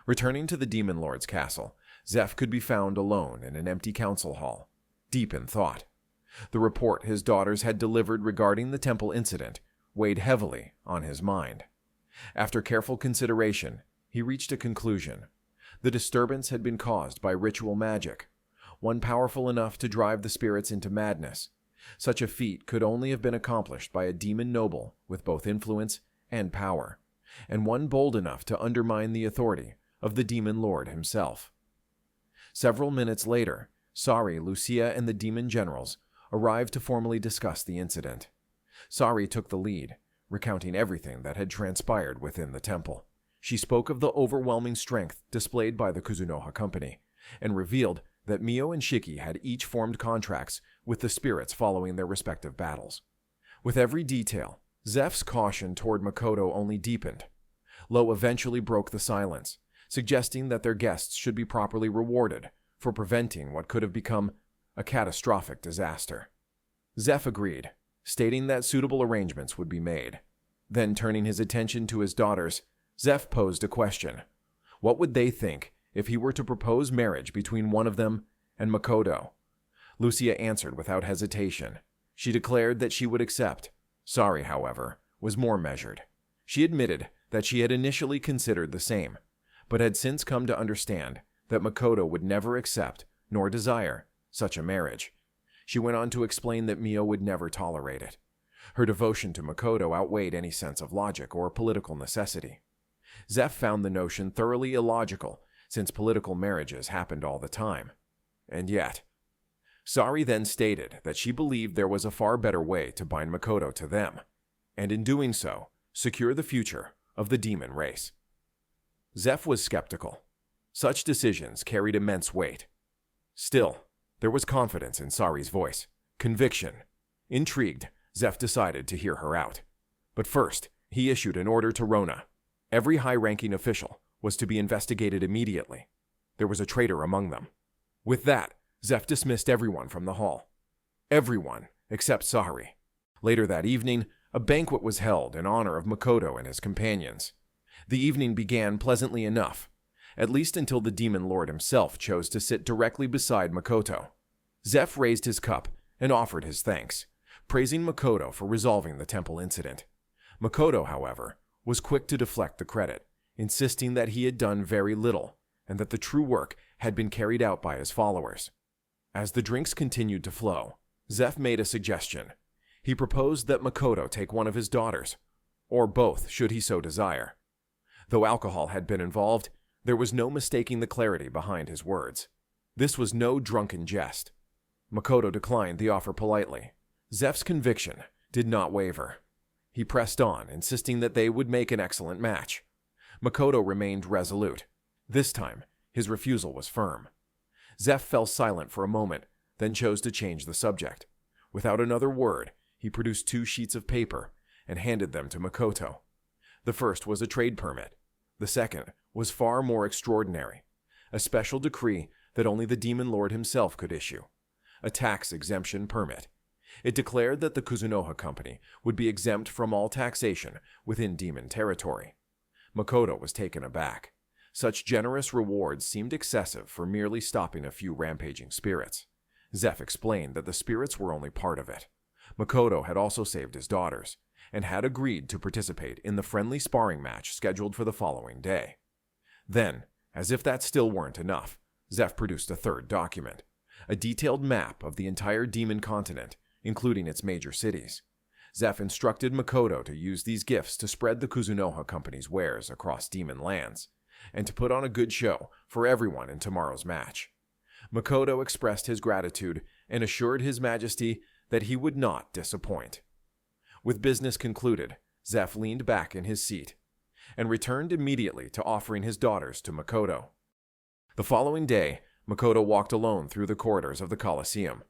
Returning to the Demon Lord's castle, Zeph could be found alone in an empty council hall, deep in thought. The report his daughters had delivered regarding the temple incident weighed heavily on his mind. After careful consideration, he reached a conclusion. The disturbance had been caused by ritual magic, one powerful enough to drive the spirits into madness. Such a feat could only have been accomplished by a demon noble with both influence and power, and one bold enough to undermine the authority of the Demon Lord himself. Several minutes later, Sari, Lucia, and the demon generals arrived to formally discuss the incident. Sari took the lead, recounting everything that had transpired within the temple. She spoke of the overwhelming strength displayed by the Kuzunoha company, and revealed that Mio and Shiki had each formed contracts with the spirits following their respective battles. With every detail, Zeph's caution toward Makoto only deepened. Lo eventually broke the silence, suggesting that their guests should be properly rewarded for preventing what could have become a catastrophic disaster. Zeph agreed, stating that suitable arrangements would be made. Then, turning his attention to his daughters, Zeph posed a question. What would they think if he were to propose marriage between one of them and Makoto? Lucia answered without hesitation. She declared that she would accept. Sari, however, was more measured. She admitted that she had initially considered the same, but had since come to understand that Makoto would never accept nor desire such a marriage. She went on to explain that Mio would never tolerate it. Her devotion to Makoto outweighed any sense of logic or political necessity. Zeph found the notion thoroughly illogical, since political marriages happened all the time. And yet, Sari then stated that she believed there was a far better way to bind Makoto to them, and in doing so, secure the future of the demon race. Zeph was skeptical. Such decisions carried immense weight. Still, there was confidence in Sari's voice, conviction. Intrigued, Zeph decided to hear her out. But first, he issued an order to Rona. Every high-ranking official was to be investigated immediately. There was a traitor among them. With that, Zeph dismissed everyone from the hall. Everyone except Sari. Later that evening, a banquet was held in honor of Makoto and his companions. The evening began pleasantly enough, at least until the Demon Lord himself chose to sit directly beside Makoto. Zeph raised his cup and offered his thanks, praising Makoto for resolving the temple incident. Makoto, however, was quick to deflect the credit, insisting that he had done very little and that the true work had been carried out by his followers. As the drinks continued to flow, Zeph made a suggestion. He proposed that Makoto take one of his daughters, or both should he so desire. Though alcohol had been involved, there was no mistaking the clarity behind his words. This was no drunken jest. Makoto declined the offer politely. Zeph's conviction did not waver. He pressed on, insisting that they would make an excellent match. Makoto remained resolute. This time, his refusal was firm. Zeph fell silent for a moment, then chose to change the subject. Without another word, he produced 2 sheets of paper and handed them to Makoto. The first was a trade permit. The second was far more extraordinary, a special decree that only the Demon Lord himself could issue, a tax exemption permit. It declared that the Kuzunoha company would be exempt from all taxation within demon territory. Makoto was taken aback. Such generous rewards seemed excessive for merely stopping a few rampaging spirits. Zeph explained that the spirits were only part of it. Makoto had also saved his daughters, and had agreed to participate in the friendly sparring match scheduled for the following day. Then, as if that still weren't enough, Zeph produced a third document, a detailed map of the entire demon continent, including its major cities. Zeph instructed Makoto to use these gifts to spread the Kuzunoha company's wares across demon lands, and to put on a good show for everyone in tomorrow's match. Makoto expressed his gratitude and assured His Majesty that he would not disappoint. With business concluded, Zeph leaned back in his seat and returned immediately to offering his daughters to Makoto. The following day, Makoto walked alone through the corridors of the Colosseum.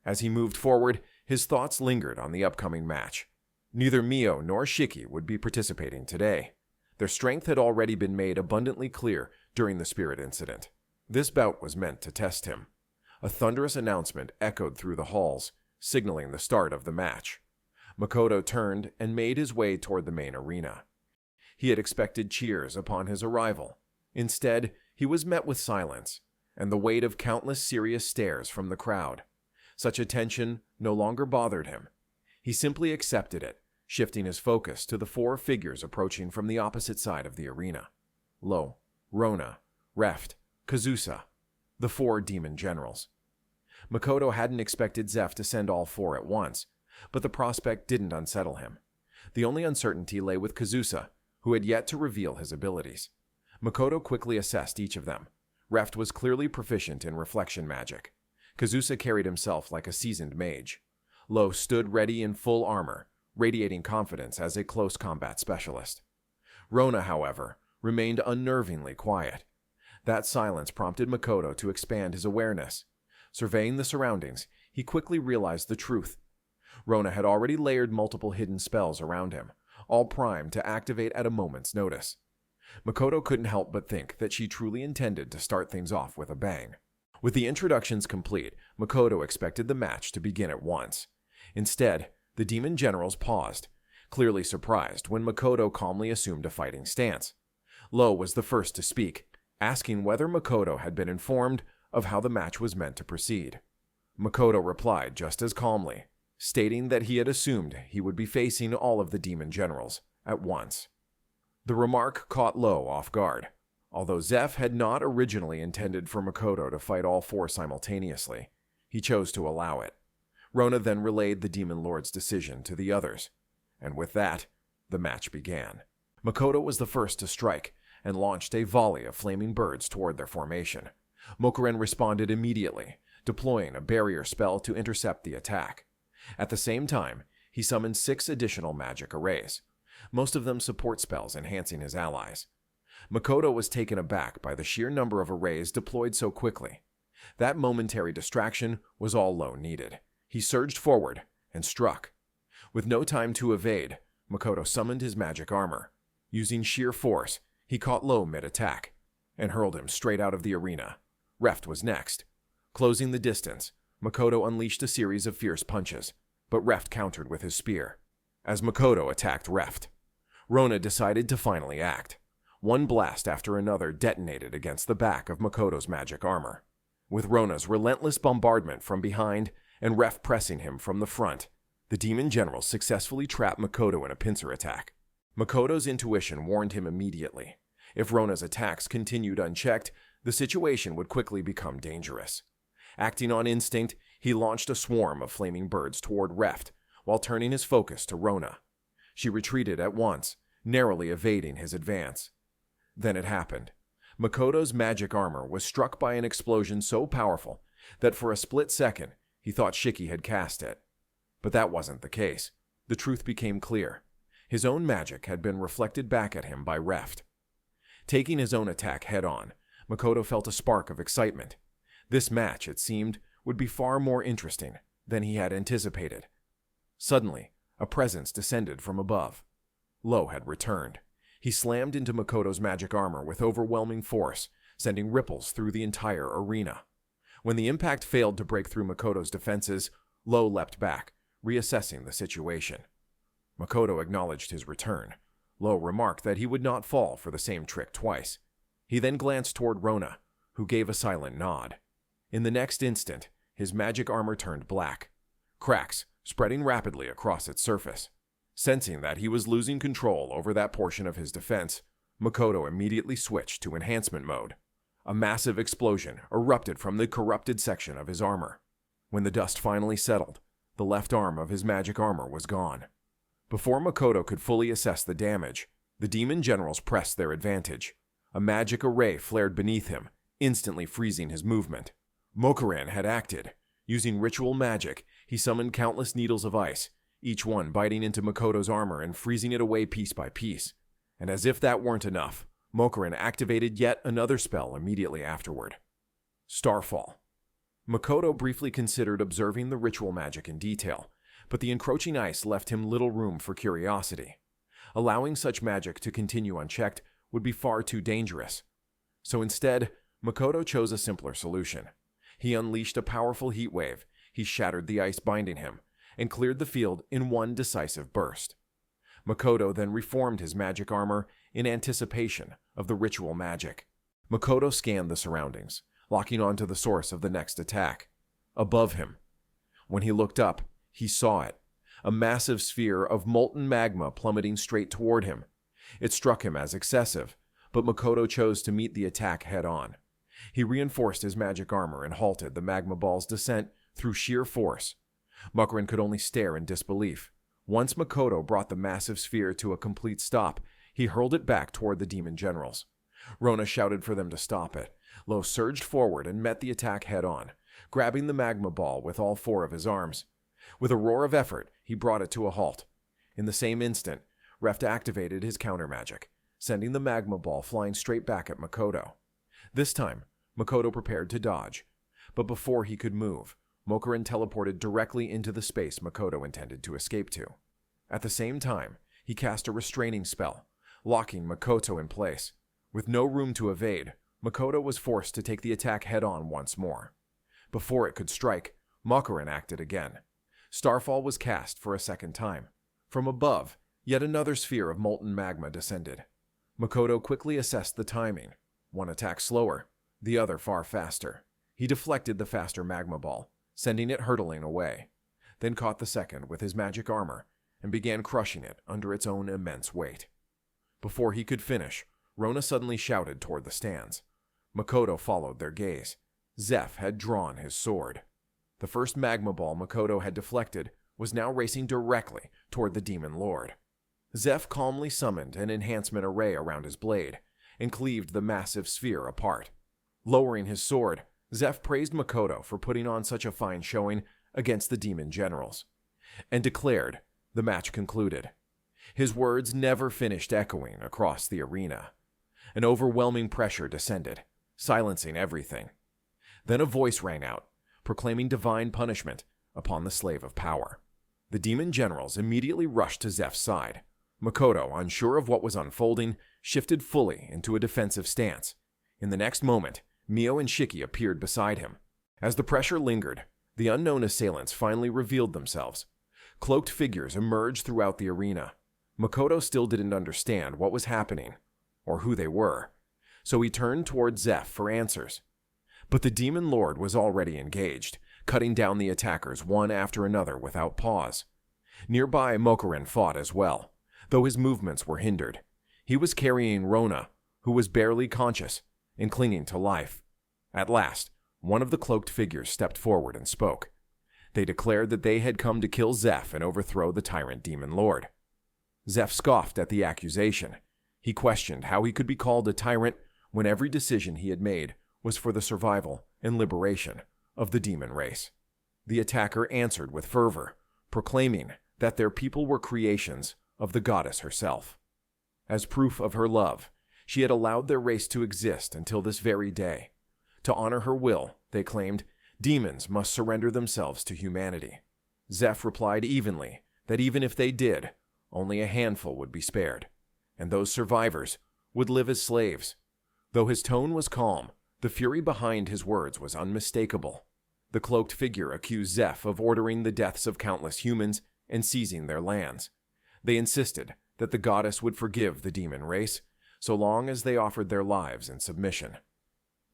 As he moved forward, his thoughts lingered on the upcoming match. Neither Mio nor Shiki would be participating today. Their strength had already been made abundantly clear during the spirit incident. This bout was meant to test him. A thunderous announcement echoed through the halls, signaling the start of the match. Makoto turned and made his way toward the main arena. He had expected cheers upon his arrival. Instead, he was met with silence and the weight of countless serious stares from the crowd. Such attention no longer bothered him. He simply accepted it, shifting his focus to the four figures approaching from the opposite side of the arena. Lo, Rona, Reft, Kazusa, the four demon generals. Makoto hadn't expected Zeph to send all four at once, but the prospect didn't unsettle him. The only uncertainty lay with Kazusa, who had yet to reveal his abilities. Makoto quickly assessed each of them. Reft was clearly proficient in reflection magic. Kazusa carried himself like a seasoned mage. Lo stood ready in full armor, radiating confidence as a close combat specialist. Rona, however, remained unnervingly quiet. That silence prompted Makoto to expand his awareness. Surveying the surroundings, he quickly realized the truth. Rona had already layered multiple hidden spells around him, all primed to activate at a moment's notice. Makoto couldn't help but think that she truly intended to start things off with a bang. With the introductions complete, Makoto expected the match to begin at once. Instead, the demon generals paused, clearly surprised when Makoto calmly assumed a fighting stance. Lo was the first to speak, asking whether Makoto had been informed of how the match was meant to proceed. Makoto replied just as calmly, stating that he had assumed he would be facing all of the demon generals at once. The remark caught Lo off guard. Although Zeph had not originally intended for Makoto to fight all four simultaneously, he chose to allow it. Rona then relayed the Demon Lord's decision to the others, and with that, the match began. Makoto was the first to strike, and launched a volley of flaming birds toward their formation. Mokuren responded immediately, deploying a barrier spell to intercept the attack. At the same time, he summoned 6 additional magic arrays, most of them support spells enhancing his allies. Makoto was taken aback by the sheer number of arrays deployed so quickly. That momentary distraction was all Lo needed. He surged forward and struck. With no time to evade, Makoto summoned his magic armor. Using sheer force, he caught Lo mid-attack and hurled him straight out of the arena. Reft was next. Closing the distance, Makoto unleashed a series of fierce punches, but Reft countered with his spear. As Makoto attacked Reft, Rona decided to finally act. One blast after another detonated against the back of Makoto's magic armor. With Rona's relentless bombardment from behind and Reft pressing him from the front, the demon general successfully trapped Makoto in a pincer attack. Makoto's intuition warned him immediately. If Rona's attacks continued unchecked, the situation would quickly become dangerous. Acting on instinct, he launched a swarm of flaming birds toward Reft, while turning his focus to Rona. She retreated at once, narrowly evading his advance. Then it happened. Makoto's magic armor was struck by an explosion so powerful that for a split second he thought Shiki had cast it. But that wasn't the case. The truth became clear. His own magic had been reflected back at him by Reft. Taking his own attack head-on, Makoto felt a spark of excitement. This match, it seemed, would be far more interesting than he had anticipated. Suddenly, a presence descended from above. Lo had returned. He slammed into Makoto's magic armor with overwhelming force, sending ripples through the entire arena. When the impact failed to break through Makoto's defenses, Lo leapt back, reassessing the situation. Makoto acknowledged his return. Lo remarked that he would not fall for the same trick twice. He then glanced toward Rona, who gave a silent nod. In the next instant, his magic armor turned black, cracks spreading rapidly across its surface. Sensing that he was losing control over that portion of his defense, Makoto immediately switched to enhancement mode. A massive explosion erupted from the corrupted section of his armor. When the dust finally settled, the left arm of his magic armor was gone. Before Makoto could fully assess the damage, the demon generals pressed their advantage. A magic array flared beneath him, instantly freezing his movement. Mokuren had acted. Using ritual magic, he summoned countless needles of ice, each one biting into Makoto's armor and freezing it away piece by piece. And as if that weren't enough, Mokuren activated yet another spell immediately afterward. Starfall. Makoto briefly considered observing the ritual magic in detail, but the encroaching ice left him little room for curiosity. Allowing such magic to continue unchecked would be far too dangerous. So instead, Makoto chose a simpler solution. He unleashed a powerful heat wave. He shattered the ice binding him and cleared the field in one decisive burst. Makoto then reformed his magic armor in anticipation of the ritual magic. Makoto scanned the surroundings, locking onto the source of the next attack. Above him. When he looked up, he saw it. A massive sphere of molten magma plummeting straight toward him. It struck him as excessive, but Makoto chose to meet the attack head-on. He reinforced his magic armor and halted the magma ball's descent through sheer force. Makoran could only stare in disbelief. Once Makoto brought the massive sphere to a complete stop, he hurled it back toward the demon generals. Rona shouted for them to stop it. Lo surged forward and met the attack head-on, grabbing the magma ball with all four of his arms. With a roar of effort, he brought it to a halt. In the same instant, Reft activated his counter magic, sending the magma ball flying straight back at Makoto. This time, Makoto prepared to dodge, but before he could move, Mokurin teleported directly into the space Makoto intended to escape to. At the same time, he cast a restraining spell, locking Makoto in place. With no room to evade, Makoto was forced to take the attack head-on once more. Before it could strike, Mokurin acted again. Starfall was cast for a second time. From above, yet another sphere of molten magma descended. Makoto quickly assessed the timing. One attack slower, the other far faster. He deflected the faster magma ball, sending it hurtling away, then caught the second with his magic armor and began crushing it under its own immense weight. Before he could finish, Rona suddenly shouted toward the stands. Makoto followed their gaze. Zeph had drawn his sword. The first magma ball Makoto had deflected was now racing directly toward the demon lord. Zeph calmly summoned an enhancement array around his blade and cleaved the massive sphere apart. Lowering his sword, Zeph praised Makoto for putting on such a fine showing against the demon generals, and declared the match concluded. His words never finished echoing across the arena. An overwhelming pressure descended, silencing everything. Then a voice rang out, proclaiming divine punishment upon the slave of power. The demon generals immediately rushed to Zeph's side. Makoto, unsure of what was unfolding, shifted fully into a defensive stance. In the next moment, Mio and Shiki appeared beside him. As the pressure lingered, the unknown assailants finally revealed themselves. Cloaked figures emerged throughout the arena. Makoto still didn't understand what was happening, or who they were, so he turned toward Zeph for answers. But the demon lord was already engaged, cutting down the attackers one after another without pause. Nearby, Mokurin fought as well, though his movements were hindered. He was carrying Rona, who was barely conscious and clinging to life. At last, one of the cloaked figures stepped forward and spoke. They declared that they had come to kill Zeph and overthrow the tyrant demon lord. Zeph scoffed at the accusation. He questioned how he could be called a tyrant when every decision he had made was for the survival and liberation of the demon race. The attacker answered with fervor, proclaiming that their people were creations of the goddess herself. As proof of her love, she had allowed their race to exist until this very day. To honor her will, they claimed, demons must surrender themselves to humanity. Zeph replied evenly that even if they did, only a handful would be spared, and those survivors would live as slaves. Though his tone was calm, the fury behind his words was unmistakable. The cloaked figure accused Zeph of ordering the deaths of countless humans and seizing their lands. They insisted that the goddess would forgive the demon race, so long as they offered their lives in submission.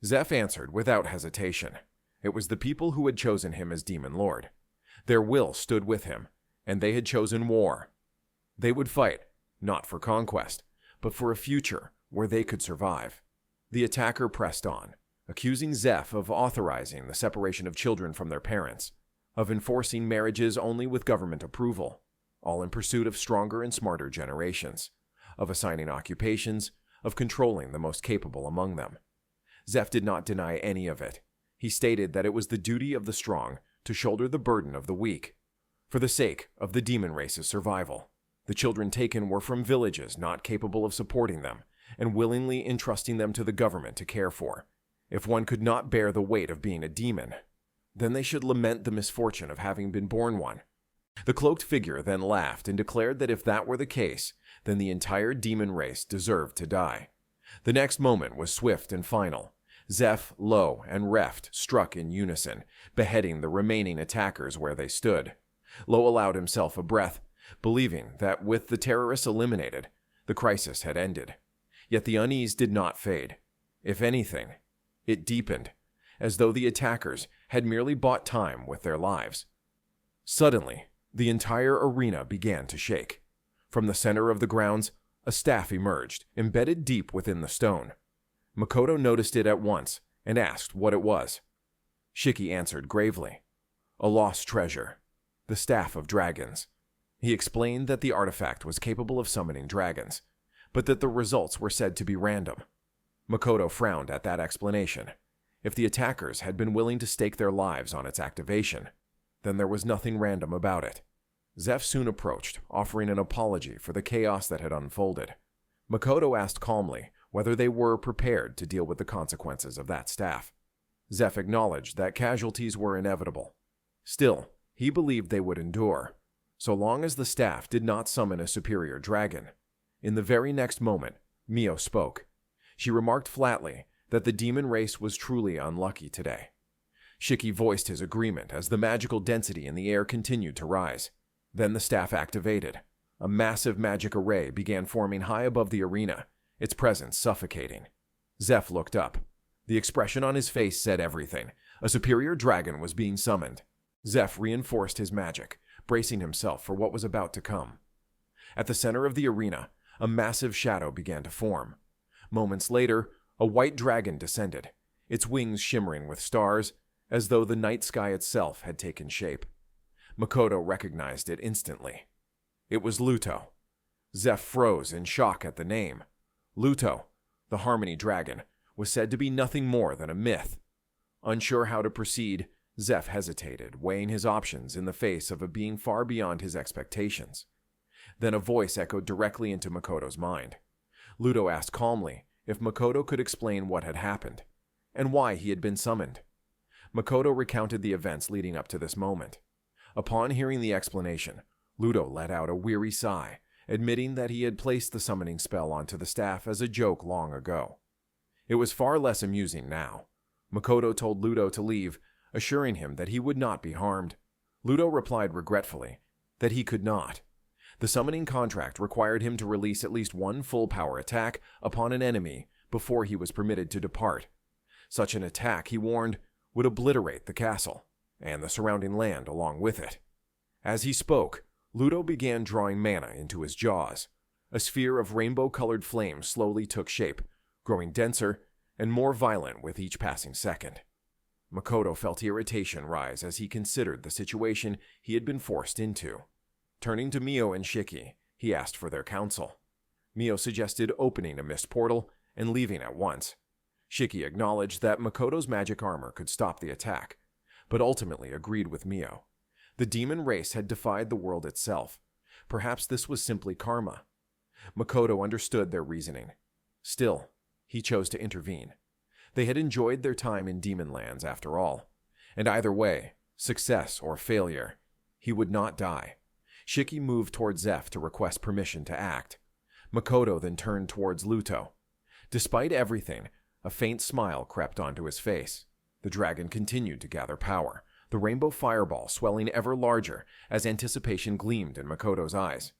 Zeph answered without hesitation. It was the people who had chosen him as demon lord. Their will stood with him, and they had chosen war. They would fight, not for conquest, but for a future where they could survive. The attacker pressed on, accusing Zeph of authorizing the separation of children from their parents, of enforcing marriages only with government approval, all in pursuit of stronger and smarter generations, of assigning occupations, of controlling the most capable among them. Zeph did not deny any of it. He stated that it was the duty of the strong to shoulder the burden of the weak, for the sake of the demon race's survival. The children taken were from villages not capable of supporting them, and willingly entrusting them to the government to care for. If one could not bear the weight of being a demon, then they should lament the misfortune of having been born one. The cloaked figure then laughed and declared that if that were the case, then the entire demon race deserved to die. The next moment was swift and final. Zeph, Lo, and Reft struck in unison, beheading the remaining attackers where they stood. Lo allowed himself a breath, believing that with the terrorists eliminated, the crisis had ended. Yet the unease did not fade. If anything, it deepened, as though the attackers had merely bought time with their lives. Suddenly, the entire arena began to shake. From the center of the grounds, a staff emerged, embedded deep within the stone. Makoto noticed it at once and asked what it was. Shiki answered gravely, "A lost treasure, the Staff of Dragons." He explained that the artifact was capable of summoning dragons, but that the results were said to be random. Makoto frowned at that explanation. If the attackers had been willing to stake their lives on its activation, then there was nothing random about it. Zeph soon approached, offering an apology for the chaos that had unfolded. Makoto asked calmly whether they were prepared to deal with the consequences of that staff. Zeph acknowledged that casualties were inevitable. Still, he believed they would endure, so long as the staff did not summon a superior dragon. In the very next moment, Mio spoke. She remarked flatly that the demon race was truly unlucky today. Shiki voiced his agreement as the magical density in the air continued to rise. Then the staff activated. A massive magic array began forming high above the arena, its presence suffocating. Zeph looked up. The expression on his face said everything. A superior dragon was being summoned. Zeph reinforced his magic, bracing himself for what was about to come. At the center of the arena, a massive shadow began to form. Moments later, a white dragon descended, its wings shimmering with stars, as though the night sky itself had taken shape. Makoto recognized it instantly. It was Luto. Zeph froze in shock at the name. Luto, the Harmony Dragon, was said to be nothing more than a myth. Unsure how to proceed, Zeph hesitated, weighing his options in the face of a being far beyond his expectations. Then a voice echoed directly into Makoto's mind. Luto asked calmly if Makoto could explain what had happened, and why he had been summoned. Makoto recounted the events leading up to this moment. Upon hearing the explanation, Luto let out a weary sigh, admitting that he had placed the summoning spell onto the staff as a joke long ago. It was far less amusing now. Makoto told Luto to leave, assuring him that he would not be harmed. Luto replied regretfully that he could not. The summoning contract required him to release at least one full power attack upon an enemy before he was permitted to depart. Such an attack, he warned, would obliterate the castle, and the surrounding land along with it. As he spoke, Luto began drawing mana into his jaws. A sphere of rainbow-colored flame slowly took shape, growing denser and more violent with each passing second. Makoto felt irritation rise as he considered the situation he had been forced into. Turning to Mio and Shiki, he asked for their counsel. Mio suggested opening a mist portal and leaving at once. Shiki acknowledged that Makoto's magic armor could stop the attack, but ultimately agreed with Mio. The demon race had defied the world itself. Perhaps this was simply karma. Makoto understood their reasoning. Still, he chose to intervene. They had enjoyed their time in demon lands after all, and either way, success or failure, he would not die. Shiki moved towards Zeph to request permission to act. Makoto then turned towards Luto. Despite everything, a faint smile crept onto his face. The dragon continued to gather power, the rainbow fireball swelling ever larger as anticipation gleamed in Makoto's eyes.